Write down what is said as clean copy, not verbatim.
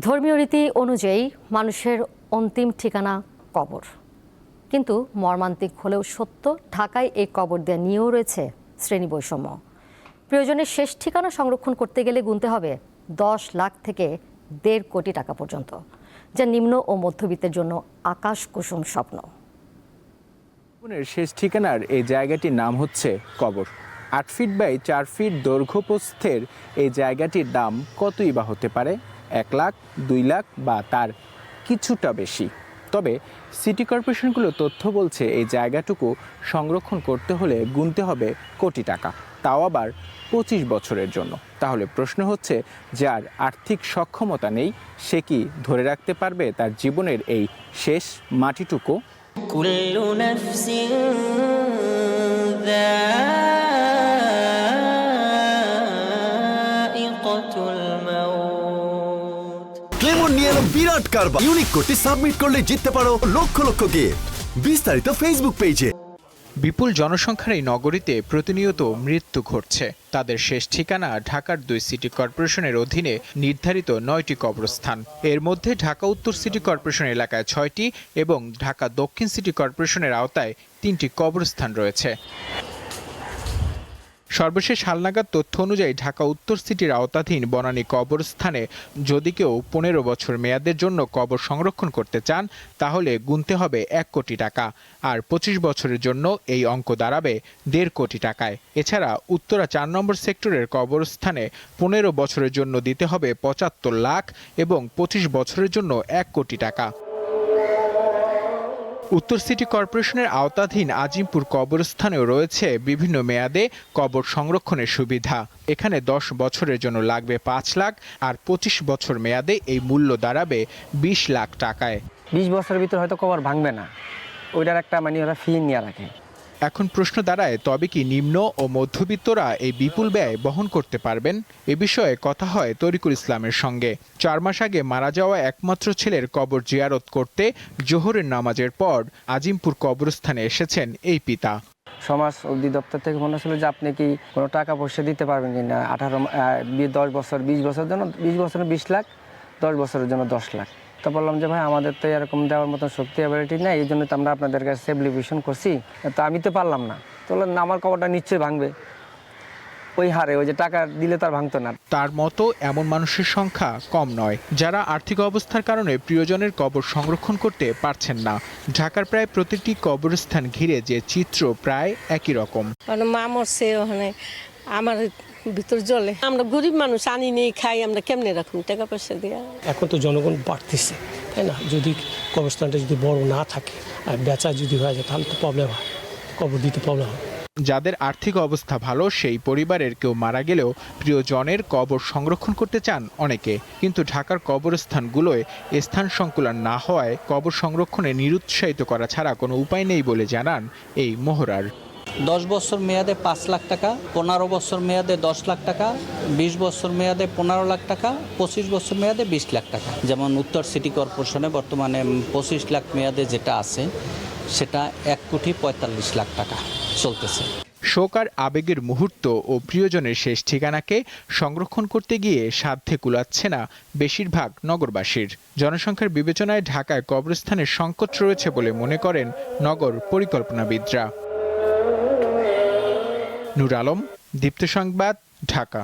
ধর্মীয় রীতি অনুযায়ী মানুষের অন্তিম ঠিকানা কবর, কিন্তু মর্মান্তিক হলেও সত্য, ঢাকায় এই কবর দেয়া নিয়েও রয়েছে শ্রেণী বৈষম্য। প্রিয়জনের শেষ ঠিকানা সংরক্ষণ করতে গেলে গুনতে হবে 10 লাখ থেকে 1.5 কোটি টাকা পর্যন্ত, যা নিম্ন ও মধ্যবিত্তের জন্য আকাশ কুসুম স্বপ্ন। শেষ ঠিকানার এই জায়গাটির নাম হচ্ছে কবর। 8 ফিট বাই 4 ফিট দৈর্ঘ্য প্রস্থের এই জায়গাটির দাম কতই বা হতে পারে? 1 লাখ, 2 লাখ বা তার কিছুটা বেশি। তবে সিটি কর্পোরেশনগুলো তথ্য বলছে এই জায়গাটুকু সংরক্ষণ করতে হলে গুনতে হবে কোটি টাকা, তাও আবার 25 বছরের জন্য। তাহলে প্রশ্ন হচ্ছে, যার আর্থিক সক্ষমতা নেই সে কি ধরে রাখতে পারবে তার জীবনের এই শেষ মাটিটুকু? কুল্লু নাফসিন যায়িকাতুল মাউত। ক্লেমন নিয়ে এলো বিরাট কারবার। ইউনিক কোডটি সাবমিট করলে জিততে পারো লক্ষ লক্ষ গিফট। বিস্তারিত ফেসবুক পেজে। বিপুল জনসংখ্যার এই নগরীতে প্রতিনিয়ত মৃত্যু ঘটছে। তাদের শেষ ঠিকানা ঢাকার 2 সিটি কর্পোরেশনের অধীনে নির্ধারিত 9টি কবরস্থান। এর মধ্যে ঢাকা উত্তর সিটি কর্পোরেশন এলাকায় 6টি এবং ঢাকা দক্ষিণ সিটি কর্পোরেশনের আওতায় 3টি কবরস্থান রয়েছে। সর্বশেষ হালনাগাদ তথ্য অনুযায়ী ঢাকা উত্তর সিটির আওতাধীন বনানী কবরস্থানে যদি কেউ 15 বছর মেয়াদের জন্য কবর সংরক্ষণ করতে চান তাহলে গুনতে হবে 1 কোটি টাকা, আর 25 বছরের জন্য এই অঙ্ক দাঁড়াবে 1.5 কোটি টাকায়। এছাড়া উত্তরা 4 নম্বর সেক্টরের কবরস্থানে 15 বছরের জন্য দিতে হবে 75 লাখ এবং 25 বছরের জন্য 1 কোটি টাকা। উত্তর সিটি কর্পোরেশনের আওতাধীন আজিমপুর কবরস্থানেও রয়েছে বিভিন্ন মেয়াদে কবর সংরক্ষণের সুবিধা। এখানে 10 বছরের জন্য লাগবে 5 লাখ, আর 25 বছর মেয়াদে এই মূল্য দাঁড়াবে 20 লাখ টাকায়। 20 বছরের ভিতরে হয়তো কবর ভাঙবে না, ওইটার একটা ওরা ফি নিয়ে রাখে। এখন প্রশ্ন দাঁড়ায়, তবে কি নিম্ন ও মধ্যবিত্তরা এই বিপুল ব্যয় বহন করতে পারবেন? এ বিষয়ে কথা হয় তরিকুল ইসলামের সঙ্গে। 4 মাস আগে মারা যাওয়া একমাত্র ছেলের কবর জিয়ারত করতে জোহরের নামাজের পর আজিমপুর কবরস্থানে এসেছেন এই পিতা। সমাজ অধিদপ্তর থেকে মনে ছিল যে আপনি কি কোনো টাকা পয়সা দিতে পারবেন কিনা, 10 বছর 20 বছরের জন্য 20 বছরে 20 লাখ, 10 বছরের জন্য 10 লাখ। তো বললাম যে ভাই, আমাদের তো এরকম দেওয়ার মতন শক্তি অ্যাবিলিটি নেই, এই জন্য তো আমরা আপনাদের কাছে অ্যাপ্লিকেশন করছি, তো আমি তো পারলাম না। তো বললাম আমার কবরটা নিশ্চয়ই ভাঙবে ওই হারে, ওই যে টাকা দিলে তার ভাঙতো না। তার মতো এমন মানুষের সংখ্যা কম নয় যারা আর্থিক অবস্থার কারণে প্রিয়জনের কবর সংরক্ষণ করতে পারছেন না। ঢাকার প্রায় প্রতিটি কবরস্থান ঘিরে যে চিত্র প্রায় একই রকম। মা মরছে, ওখানে আমার ভিতর জলে, আমরা গরিব মানুষ, আনি নেই খাই, আমরা কেমনে রাখুন টাকা পয়সা দিয়ে। এখন তো জনগণ বাড়তেছে, তাই না? যদি কবরস্থানটা যদি বড় না থাকে আর বেচা যদি হয়ে যায় তাহলে তো প্রবলেম হয়, কবর দিতে প্রবলেম হয়। যাদের আর্থিক অবস্থা ভালো সেই পরিবারের কেউ মারা গেলেও প্রিয়জনের কবর সংরক্ষণ করতে চান অনেকে, কিন্তু ঢাকার কবরস্থানগুলোয় স্থান সংকুলান না হওয়ায় কবর সংরক্ষণে নিরুৎসাহিত করা ছাড়া কোনো উপায় নেই বলে জানান এই মোহরার। 10 বছর মেয়াদে 5 লাখ টাকা, 15 বছর মেয়াদে 10 লাখ টাকা, 20 বছর মেয়াদে 15 লাখ টাকা, 25 বছর মেয়াদে 20 লাখ টাকা। যেমন উত্তর সিটি কর্পোরেশনে বর্তমানে 25 লাখ মেয়াদে যেটা আছে সেটা 1 কোটি 45 লাখ টাকা চলতেছে। শোক আর আবেগের মুহূর্ত ও প্রিয়জনের শেষ ঠিকানাকে সংরক্ষণ করতে গিয়ে সাধ্যে কুলাচ্ছে না বেশিরভাগ নগরবাসীর। জনসংখ্যার বিবেচনায় ঢাকায় কবরস্থানের সংকট রয়েছে বলে মনে করেন নগর পরিকল্পনাবিদরা। নূর আলম, দীপ্ত সংবাদ, ঢাকা।